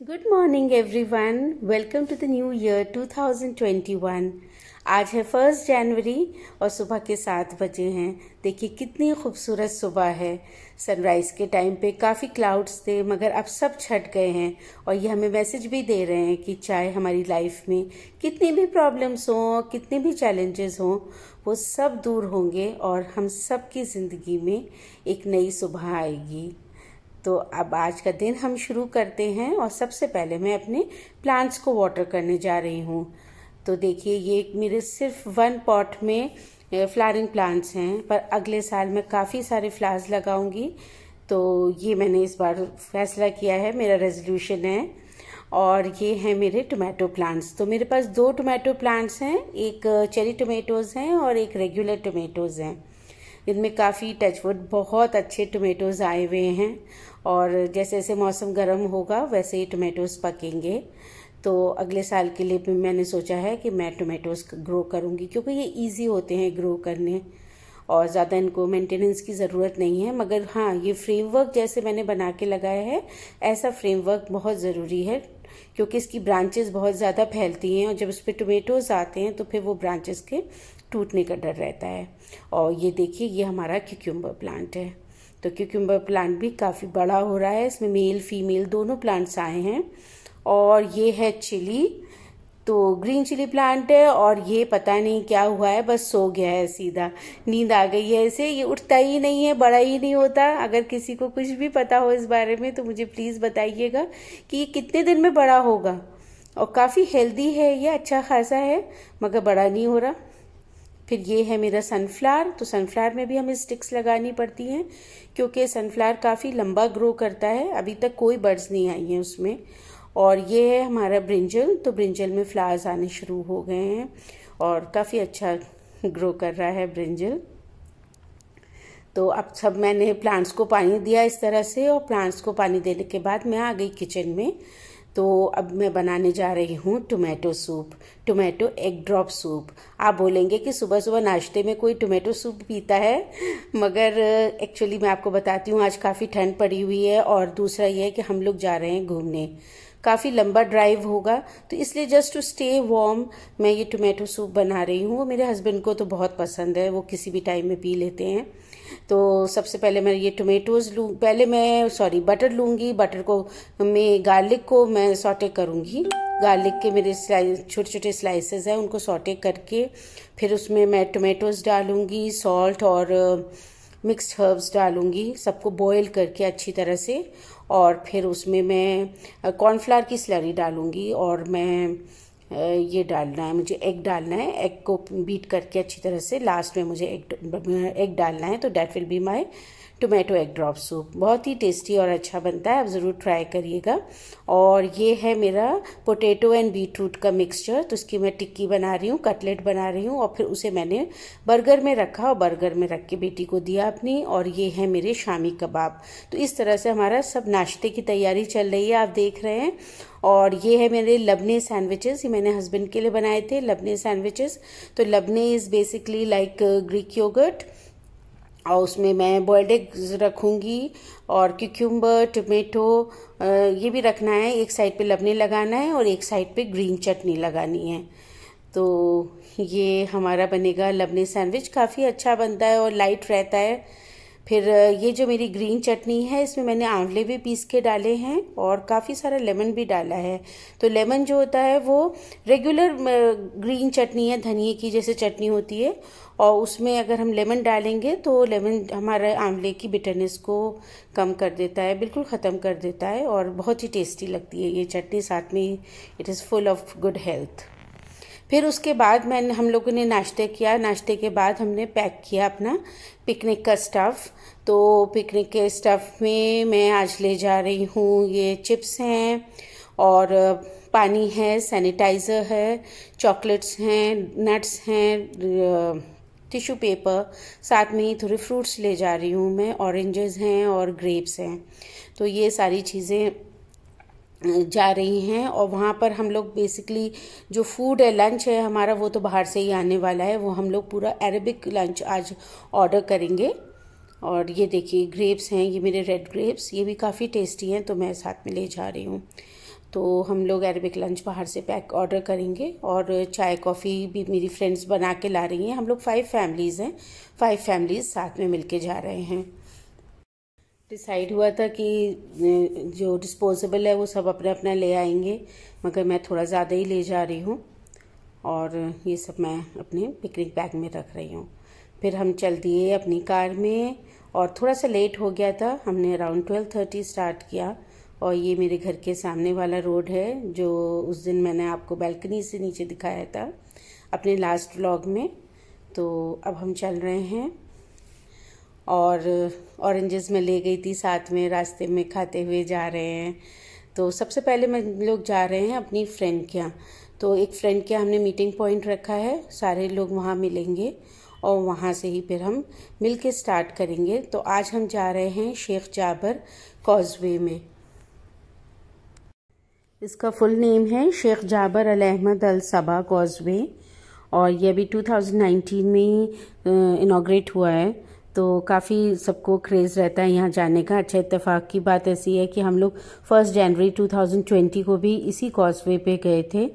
Good morning everyone, welcome to the new year 2021। आज है 1 जनवरी और सुबह के 7 बजे हैं। देखिए कितनी खूबसूरत सुबह है। सनराइज़ के टाइम पे काफ़ी क्लाउड्स थे मगर अब सब छट गए हैं और ये हमें मैसेज भी दे रहे हैं कि चाहे हमारी लाइफ में कितनी भी प्रॉब्लम्स हों, कितने भी चैलेंजेस हों, वो सब दूर होंगे और हम सब की ज़िंदगी में एक नई सुबह आएगी। तो अब आज का दिन हम शुरू करते हैं और सबसे पहले मैं अपने प्लांट्स को वाटर करने जा रही हूँ। तो देखिए ये मेरे सिर्फ 1 पॉट में फ्लावरिंग प्लांट्स हैं, पर अगले साल मैं काफ़ी सारे फ्लावर्स लगाऊंगी। तो ये मैंने इस बार फैसला किया है, मेरा रेजोल्यूशन है। और ये हैं मेरे टोमेटो प्लांट्स। तो मेरे पास 2 टोमेटो प्लांट्स हैं, एक चेरी टोमेटोज़ हैं और एक रेगुलर टोमेटोज़ हैं। इनमें काफ़ी टचवुड बहुत अच्छे टोमेटोज़ आए हुए हैं और जैसे जैसे मौसम गर्म होगा वैसे ही टोमेटोज़ पकेंगे। तो अगले साल के लिए भी मैंने सोचा है कि मैं टोमेटोज़ ग्रो करूँगी, क्योंकि ये इजी होते हैं ग्रो करने और ज़्यादा इनको मेंटेनेंस की ज़रूरत नहीं है। मगर हाँ, ये फ्रेमवर्क जैसे मैंने बना के लगाया है, ऐसा फ्रेमवर्क बहुत ज़रूरी है, क्योंकि इसकी ब्रांचेस बहुत ज़्यादा फैलती हैं और जब उस पर टोमेटोज़ आते हैं तो फिर वो ब्रांचेस के टूटने का डर रहता है। और ये देखिए ये हमारा क्यूक्यूम्बर प्लांट है। तो क्यूक्यूम्बर प्लांट भी काफ़ी बड़ा हो रहा है, इसमें मेल फीमेल दोनों प्लांट्स आए हैं। और ये है चिली, तो ग्रीन चिली प्लांट है और ये पता नहीं क्या हुआ है, बस सो गया है, सीधा नींद आ गई है इसे, ये उठता ही नहीं है, बड़ा ही नहीं होता। अगर किसी को कुछ भी पता हो इस बारे में तो मुझे प्लीज़ बताइएगा कि ये कितने दिन में बड़ा होगा। और काफ़ी हेल्दी है ये, अच्छा खासा है, मगर बड़ा नहीं हो रहा। फिर ये है मेरा सनफ्लावर। तो सनफ्लावर में भी हमें स्टिक्स लगानी पड़ती हैं, क्योंकि सनफ्लावर काफ़ी लंबा ग्रो करता है। अभी तक कोई बर्ड्स नहीं आई हैं उसमें। और ये है हमारा ब्रिंजल। तो ब्रिंजल में फ्लावर्स आने शुरू हो गए हैं और काफ़ी अच्छा ग्रो कर रहा है ब्रिंजल। तो अब सब मैंने प्लांट्स को पानी दिया इस तरह से, और प्लांट्स को पानी देने के बाद मैं आ गई किचन में। तो अब मैं बनाने जा रही हूँ tomato soup, tomato egg drop soup. आप बोलेंगे कि सुबह सुबह नाश्ते में कोई टोमेटो सूप पीता है, मगर एक्चुअली मैं आपको बताती हूँ, आज काफ़ी ठंड पड़ी हुई है और दूसरा ये है कि हम लोग जा रहे हैं घूमने, काफ़ी लंबा ड्राइव होगा, तो इसलिए जस्ट टू स्टे वार्म मैं ये टोमेटो सूप बना रही हूँ। मेरे हस्बैंड को तो बहुत पसंद है, वो किसी भी टाइम में पी लेते हैं। तो सबसे पहले मैं ये टोमेटोज़ बटर लूँगी। बटर को मैं गार्लिक को मैं सॉटे करूँगी। गार्लिक के मेरे छोटे छोटे स्लाइसेस हैं, उनको सॉटे करके फिर उसमें मैं टोमेटोज़ डालूँगी, सॉल्ट और मिक्स्ड हर्ब्स डालूँगी, सबको बॉईल करके अच्छी तरह से। और फिर उसमें मैं कॉर्नफ्लावर की स्लरी डालूँगी और मैं ये डालना है, मुझे एग डालना है। एग को बीट करके अच्छी तरह से लास्ट में मुझे एग डालना है। तो that will be my tomato egg drop soup. बहुत ही टेस्टी और अच्छा बनता है, आप ज़रूर ट्राई करिएगा। और ये है मेरा पोटैटो एंड बीटरूट का मिक्सचर। तो इसकी मैं टिक्की बना रही हूँ, कटलेट बना रही हूँ, और फिर उसे मैंने बर्गर में रखा और बर्गर में रख के बेटी को दिया अपनी। और ये है मेरे शामी कबाब। तो इस तरह से हमारा सब नाश्ते की तैयारी चल रही है, आप देख रहे हैं। और ये है मेरे लबने सैंडविचेस, ये मैंने हस्बैंड के लिए बनाए थे लबने सैंडविचेस। तो labneh is basically like Greek yogurt, और उसमें मैं बॉइल्ड एग्स रखूँगी और क्यूक्यूम्बर, टोमेटो ये भी रखना है। एक साइड पे लबने लगाना है और एक साइड पे ग्रीन चटनी लगानी है। तो ये हमारा बनेगा लबने सैंडविच, काफ़ी अच्छा बनता है और लाइट रहता है। फिर ये जो मेरी ग्रीन चटनी है, इसमें मैंने आंवले भी पीस के डाले हैं और काफ़ी सारा लेमन भी डाला है। तो लेमन जो होता है वो रेगुलर ग्रीन चटनी है, धनिए की जैसे चटनी होती है, और उसमें अगर हम लेमन डालेंगे तो लेमन हमारे आंवले की बिटरनेस को कम कर देता है, बिल्कुल ख़त्म कर देता है, और बहुत ही टेस्टी लगती है ये चटनी। साथ में it is full of good health. फिर उसके बाद हम लोगों ने नाश्ते किया। नाश्ते के बाद हमने पैक किया अपना पिकनिक का स्टफ़। तो पिकनिक के स्टफ़ में मैं आज ले जा रही हूँ, ये चिप्स हैं और पानी है, सैनिटाइज़र है, चॉकलेट्स हैं, नट्स हैं, टिश्यू पेपर, साथ में ही थोड़े फ्रूट्स ले जा रही हूँ मैं, ऑरेंजेस हैं और ग्रेप्स हैं। तो ये सारी चीज़ें जा रही हैं। और वहाँ पर हम लोग बेसिकली जो फूड है, लंच है हमारा, वो तो बाहर से ही आने वाला है। वो हम लोग पूरा अरेबिक लंच आज ऑर्डर करेंगे। और ये देखिए ग्रेप्स हैं, ये मेरे रेड ग्रेप्स, ये भी काफ़ी टेस्टी हैं, तो मैं साथ में ले जा रही हूँ। तो हम लोग अरेबिक लंच बाहर से पैक ऑर्डर करेंगे और चाय कॉफ़ी भी मेरी फ्रेंड्स बना के ला रही हैं। हम लोग 5 फैमिलीज़ हैं, 5 फैमिलीज़ साथ में मिलके जा रहे हैं। डिसाइड हुआ था कि जो डिस्पोजेबल है वो सब अपना अपना ले आएंगे, मगर मैं थोड़ा ज़्यादा ही ले जा रही हूँ और ये सब मैं अपने पिकनिक बैग में रख रही हूँ। फिर हम चल दिए अपनी कार में और थोड़ा सा लेट हो गया था। हमने अराउंड 12:30 स्टार्ट किया और ये मेरे घर के सामने वाला रोड है जो उस दिन मैंने आपको बैल्कनी से नीचे दिखाया था अपने लास्ट व्लॉग में। तो अब हम चल रहे हैं और ऑरेंजेस में ले गई थी साथ में, रास्ते में खाते हुए जा रहे हैं। तो सबसे पहले हम लोग जा रहे हैं अपनी फ्रेंड के यहाँ। तो एक फ्रेंड के हमने मीटिंग पॉइंट रखा है, सारे लोग वहाँ मिलेंगे और वहाँ से ही फिर हम मिल के स्टार्ट करेंगे। तो आज हम जा रहे हैं शेख जाबर कॉजवे में। इसका फुल नेम है शेख जाबर अल अहमद अल सबा कॉजवे और ये अभी 2019 में ही इनॉग्रेट हुआ है। तो काफ़ी सबको क्रेज़ रहता है यहाँ जाने का। अच्छा, इत्तेफाक की बात ऐसी है कि हम लोग 1 जनवरी 2020 को भी इसी कॉजवे पे गए थे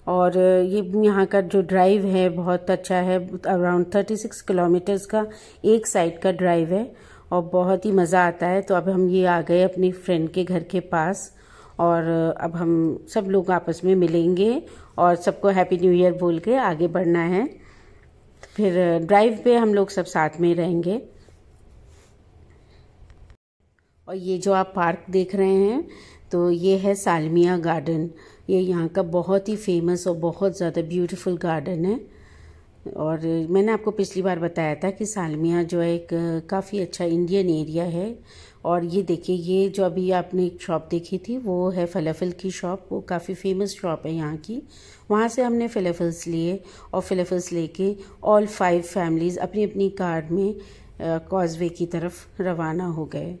और ये यहाँ का जो ड्राइव है बहुत अच्छा है। अराउंड 36 किलोमीटर्स का एक साइड का ड्राइव है और बहुत ही मज़ा आता है। तो अब हम ये आ गए अपनी फ्रेंड के घर के पास और अब हम सब लोग आपस में मिलेंगे और सबको हैप्पी न्यू ईयर बोल के आगे बढ़ना है। फिर ड्राइव पे हम लोग सब साथ में रहेंगे। और ये जो आप पार्क देख रहे हैं तो ये है सालमिया गार्डन। ये यहाँ का बहुत ही फेमस और बहुत ज़्यादा ब्यूटीफुल गार्डन है। और मैंने आपको पिछली बार बताया था कि सालमिया जो है एक काफ़ी अच्छा इंडियन एरिया है। और ये देखिए, ये जो अभी आपने एक शॉप देखी थी वो है फलाफल की शॉप। वो काफ़ी फेमस शॉप है यहाँ की। वहाँ से हमने फलाफल्स लिए और फलाफल्स लेके ऑल 5 फैमिलीज़ अपनी अपनी कार में कॉजवे की तरफ रवाना हो गए।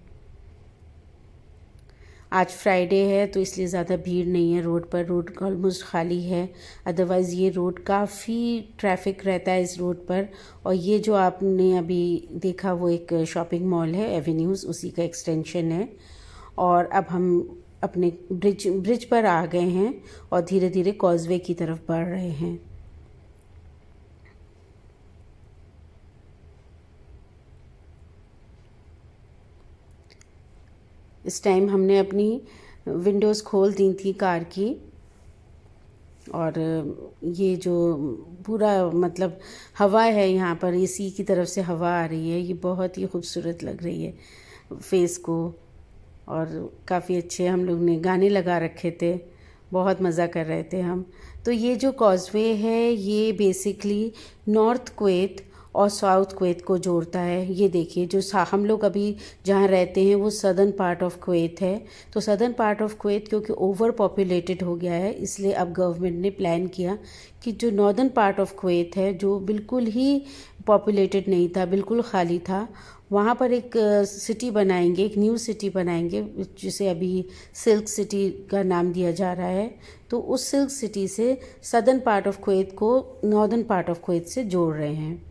आज फ्राइडे है तो इसलिए ज़्यादा भीड़ नहीं है रोड पर। रोड ऑलमोस्ट खाली है, अदरवाइज़ ये रोड काफ़ी ट्रैफिक रहता है इस रोड पर। और ये जो आपने अभी देखा वो एक शॉपिंग मॉल है एवेन्यूज़, उसी का एक्सटेंशन है। और अब हम अपने ब्रिज पर आ गए हैं और धीरे धीरे कॉजवे की तरफ बढ़ रहे हैं। इस टाइम हमने अपनी विंडोज़ खोल दी थी कार की और ये जो पूरा मतलब हवा है यहाँ पर, एसी की तरफ से हवा आ रही है, ये बहुत ही खूबसूरत लग रही है फेस को। और काफ़ी अच्छे हम लोग ने गाने लगा रखे थे, बहुत मज़ा कर रहे थे हम। तो ये जो कॉजवे है ये बेसिकली नॉर्थ कुवैत और साउथ कुवैत को जोड़ता है। ये देखिए, जो हम लोग अभी जहाँ रहते हैं वो सदर्न पार्ट ऑफ कुवैत है। तो सदर्न पार्ट ऑफ कुवैत क्योंकि ओवर पॉपुलेटेड हो गया है, इसलिए अब गवर्नमेंट ने प्लान किया कि जो नॉर्दर्न पार्ट ऑफ कुवैत है जो बिल्कुल ही पॉपुलेटेड नहीं था, बिल्कुल खाली था, वहाँ पर एक सिटी बनाएंगे, एक न्यू सिटी बनाएंगे जिसे अभी सिल्क सिटी का नाम दिया जा रहा है। तो उस सिल्क सिटी से सदर्न पार्ट ऑफ कुवैत को नॉर्दर्न पार्ट ऑफ कुवैत से जोड़ रहे हैं।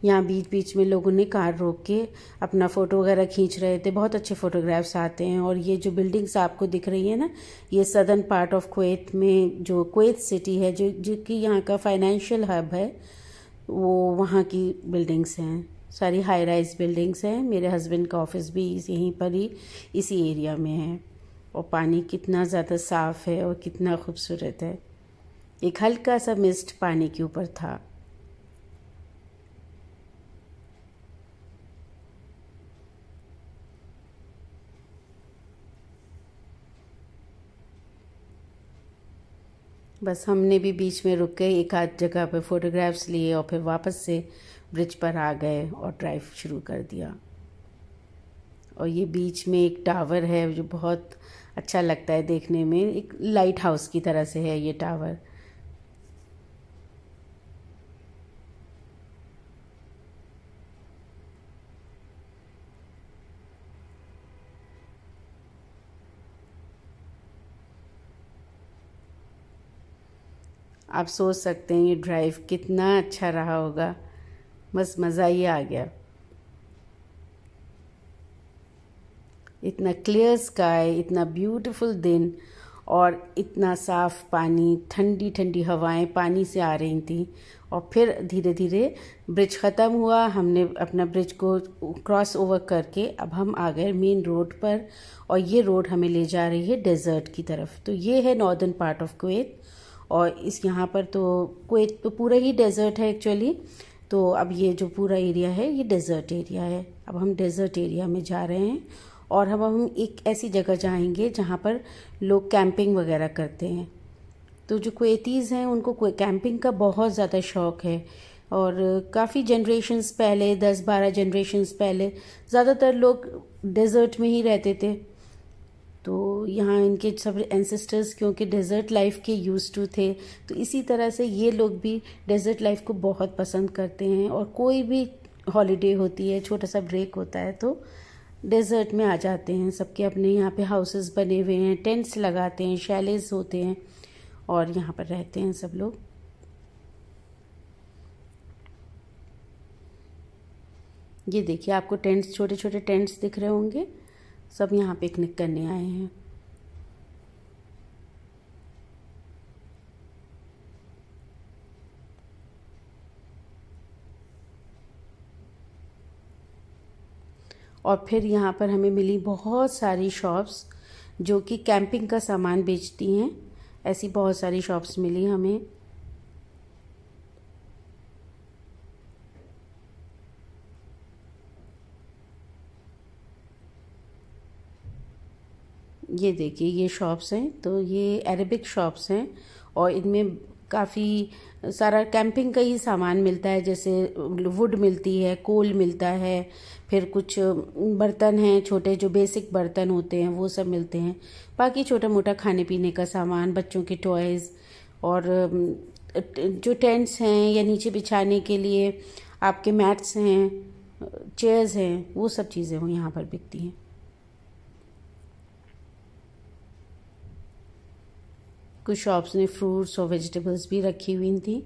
यहाँ बीच बीच में लोगों ने कार रोक के अपना फ़ोटो वगैरह खींच रहे थे, बहुत अच्छे फ़ोटोग्राफ्स आते हैं। और ये जो बिल्डिंग्स आपको दिख रही है ना, ये सदर्न पार्ट ऑफ कुवैत में जो कुवैत सिटी है जो कि यहाँ का फाइनेंशियल हब है, वो वहाँ की बिल्डिंग्स हैं, सारी हाई राइज बिल्डिंग्स हैं। मेरे हस्बैंड का ऑफिस भी यहीं पर ही इसी एरिया में है। और पानी कितना ज़्यादा साफ़ है और कितना खूबसूरत है। एक हल्का सा मिस्ट पानी के ऊपर था। बस हमने भी बीच में रुक के एक आध जगह पे फ़ोटोग्राफ्स लिए और फिर वापस से ब्रिज पर आ गए और ड्राइव शुरू कर दिया। और ये बीच में एक टावर है जो बहुत अच्छा लगता है देखने में, एक लाइट हाउस की तरह से है ये टावर। आप सोच सकते हैं ये ड्राइव कितना अच्छा रहा होगा, बस मज़ा ही आ गया। इतना क्लियर स्काई, इतना ब्यूटीफुल दिन और इतना साफ़ पानी, ठंडी ठंडी हवाएं पानी से आ रही थी। और फिर धीरे धीरे ब्रिज ख़त्म हुआ, हमने अपना ब्रिज को क्रॉस ओवर करके अब हम आ गए मेन रोड पर। और ये रोड हमें ले जा रही है डेजर्ट की तरफ। तो ये है नॉर्दर्न पार्ट ऑफ कुवैत। और इस यहाँ पर तो कुवैत तो पूरा ही डेजर्ट है एक्चुअली। तो अब ये जो पूरा एरिया है ये डेजर्ट एरिया है। अब हम डेजर्ट एरिया में जा रहे हैं और हम एक ऐसी जगह जाएंगे जहाँ पर लोग कैंपिंग वगैरह करते हैं। तो जो कुवैतीज़ हैं उनको कैंपिंग का बहुत ज़्यादा शौक़ है। और काफ़ी जनरेशन्स पहले, 10-12 जनरेशन्स पहले ज़्यादातर लोग डेजर्ट में ही रहते थे। तो यहाँ इनके सब एंसेस्टर्स क्योंकि डेजर्ट लाइफ के यूज्ड टू थे, तो इसी तरह से ये लोग भी डेजर्ट लाइफ को बहुत पसंद करते हैं। और कोई भी हॉलीडे होती है, छोटा सा ब्रेक होता है, तो डेजर्ट में आ जाते हैं। सबके अपने यहाँ पे हाउसेस बने हुए हैं, टेंट्स लगाते हैं, शैलेस होते हैं और यहाँ पर रहते हैं सब लोग। ये देखिए, आपको टेंट्स, छोटे छोटे टेंट्स दिख रहे होंगे, सब यहाँ पिकनिक करने आए हैं। और फिर यहाँ पर हमें मिली बहुत सारी शॉप्स जो कि कैंपिंग का सामान बेचती हैं। ऐसी बहुत सारी शॉप्स मिली हमें। ये देखिए, ये शॉप्स हैं, तो ये अरेबिक शॉप्स हैं और इनमें काफ़ी सारा कैंपिंग का ही सामान मिलता है। जैसे वुड मिलती है, कोल मिलता है, फिर कुछ बर्तन हैं छोटे, जो बेसिक बर्तन होते हैं वो सब मिलते हैं। बाकी छोटा मोटा खाने पीने का सामान, बच्चों के टॉयज़ और जो टेंट्स हैं या नीचे बिछाने के लिए आपके मैट्स हैं, चेयर्स हैं, वो सब चीज़ें वो यहाँ पर बिकती हैं। कुछ शॉप्स ने फ्रूट्स और वेजिटेबल्स भी रखी हुई थी।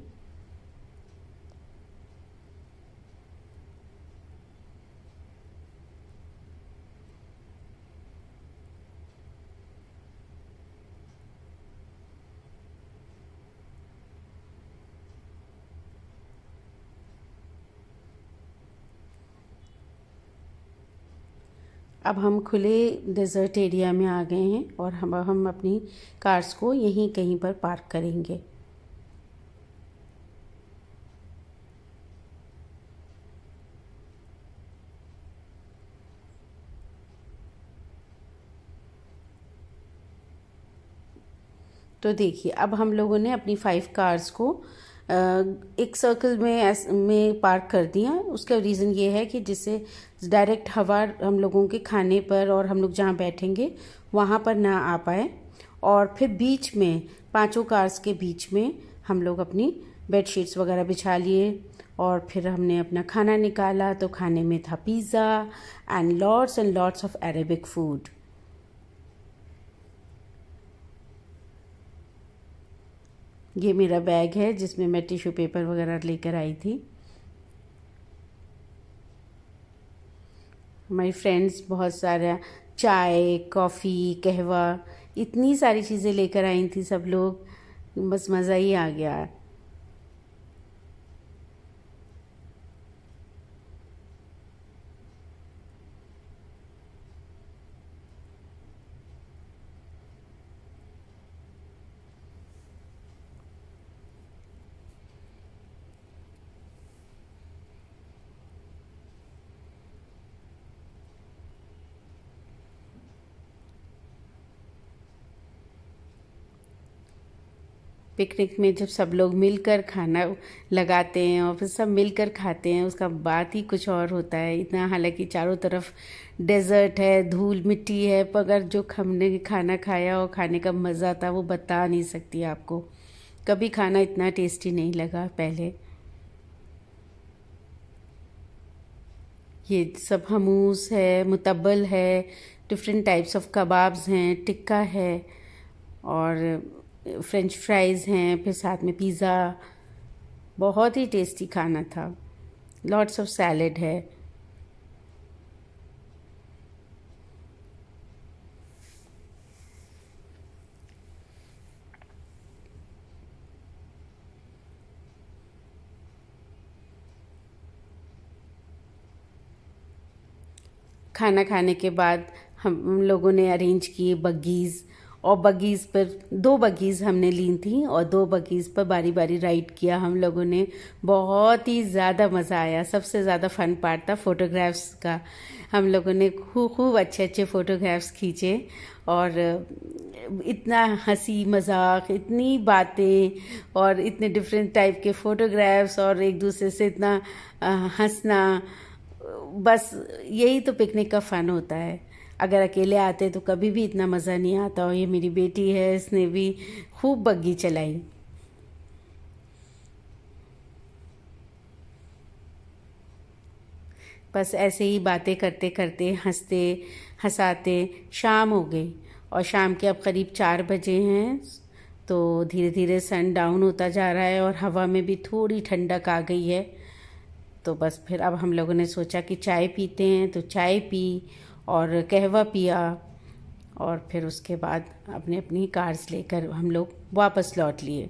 अब हम खुले डेजर्ट एरिया में आ गए हैं और हम अपनी कार्स को यहीं कहीं पर पार्क करेंगे। तो देखिए, अब हम लोगों ने अपनी 5 कार्स को एक सर्कल में पार्क कर दिया। उसका रीज़न ये है कि जिससे डायरेक्ट हवा हम लोगों के खाने पर और हम लोग जहाँ बैठेंगे वहाँ पर ना आ पाए। और फिर बीच में 5 कार्स के बीच में हम लोग अपनी बेडशीट्स वगैरह बिछा लिए और फिर हमने अपना खाना निकाला। तो खाने में था pizza and lots of Arabic food. ये मेरा बैग है जिसमें मैं टिश्यू पेपर वगैरह लेकर आई थी। हमारी फ्रेंड्स बहुत सारा चाय, कॉफ़ी, कहवा, इतनी सारी चीज़ें लेकर आई थी सब लोग, बस मज़ा ही आ गया। पिकनिक में जब सब लोग मिलकर खाना लगाते हैं और फिर सब मिलकर खाते हैं, उसका बात ही कुछ और होता है। इतना, हालांकि चारों तरफ डेजर्ट है, धूल मिट्टी है, पर जो हमने खाना खाया और खाने का मज़ा था वो बता नहीं सकती आपको। कभी खाना इतना टेस्टी नहीं लगा पहले। ये सब हमूस है, मुतब्बल है, डिफरेंट टाइप्स ऑफ कबाब्स हैं, टिक्का है और फ्रेंच फ्राइज़ हैं, फिर साथ में पिज़्ज़ा। बहुत ही टेस्टी खाना था। लॉट्स ऑफ सैलेड है। खाना खाने के बाद हम लोगों ने अरेंज किए बग्गीज़, और बग्गीज़ पर 2 बग्गीज़ हमने ली थी और 2 बग्गीज़ पर बारी बारी राइड किया हम लोगों ने। बहुत ही ज़्यादा मज़ा आया। सबसे ज़्यादा फन पार्ट था फ़ोटोग्राफ्स का। हम लोगों ने खूब अच्छे अच्छे फ़ोटोग्राफ्स खींचे और इतना हंसी मजाक, इतनी बातें और इतने डिफरेंट टाइप के फ़ोटोग्राफ्स और एक दूसरे से इतना हंसना। बस यही तो पिकनिक का फ़न होता है। अगर अकेले आते तो कभी भी इतना मज़ा नहीं आता। और ये मेरी बेटी है, इसने भी खूब बग्गी चलाई। बस ऐसे ही बातें करते करते, हंसते हंसाते शाम हो गई और शाम के अब करीब 4 बजे हैं। तो धीरे धीरे सन डाउन होता जा रहा है और हवा में भी थोड़ी ठंडक आ गई है। तो बस फिर अब हम लोगों ने सोचा कि चाय पीते हैं, तो चाय पी और कहवा पिया और फिर उसके बाद अपनी अपनी कार्स लेकर हम लोग वापस लौट लिए।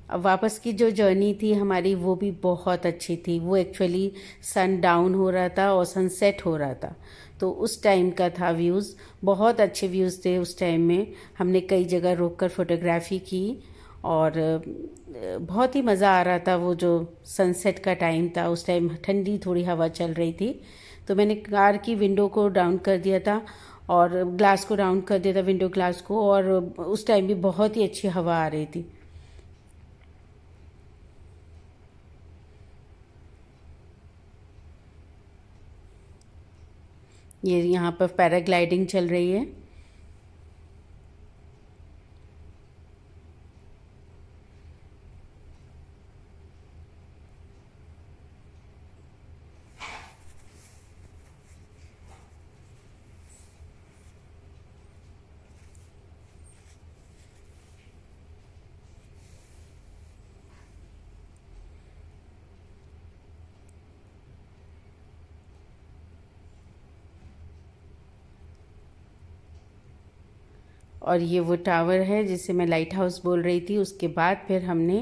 अब वापस की जो जर्नी थी हमारी वो भी बहुत अच्छी थी। वो एक्चुअली सन डाउन हो रहा था और सनसेट हो रहा था, तो उस टाइम का था व्यूज़। बहुत अच्छे व्यूज़ थे उस टाइम में। हमने कई जगह रोककर फ़ोटोग्राफी की और बहुत ही मज़ा आ रहा था। वो जो सनसेट का टाइम था, उस टाइम ठंडी थोड़ी हवा चल रही थी। तो मैंने कार की विंडो को डाउन कर दिया था और ग्लास को डाउन कर दिया था, विंडो ग्लास को, और उस टाइम भी बहुत ही अच्छी हवा आ रही थी। ये यहाँ पर पैराग्लाइडिंग चल रही है। और ये वो टावर है जिसे मैं लाइट हाउस बोल रही थी। उसके बाद फिर हमने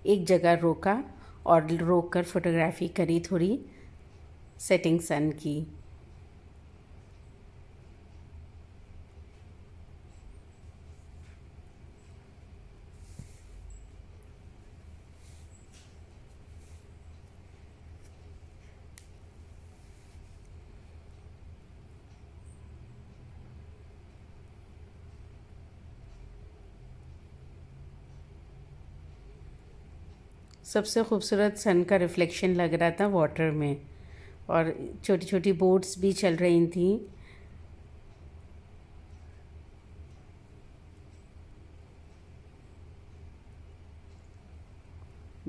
एक जगह रोका और रोक कर फोटोग्राफी करी, थोड़ी सेटिंग सन की। सबसे खूबसूरत सन का रिफ्लेक्शन लग रहा था वाटर में, और छोटी छोटी बोट्स भी चल रही थी।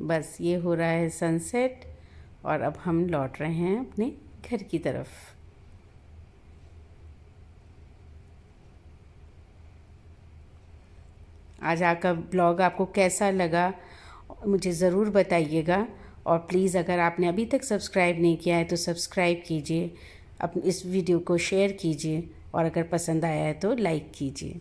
बस ये हो रहा है सनसेट और अब हम लौट रहे हैं अपने घर की तरफ। आज आपका ब्लॉग आपको कैसा लगा मुझे ज़रूर बताइएगा। और प्लीज़ अगर आपने अभी तक सब्सक्राइब नहीं किया है तो सब्सक्राइब कीजिए, इस वीडियो को शेयर कीजिए और अगर पसंद आया है तो लाइक कीजिए।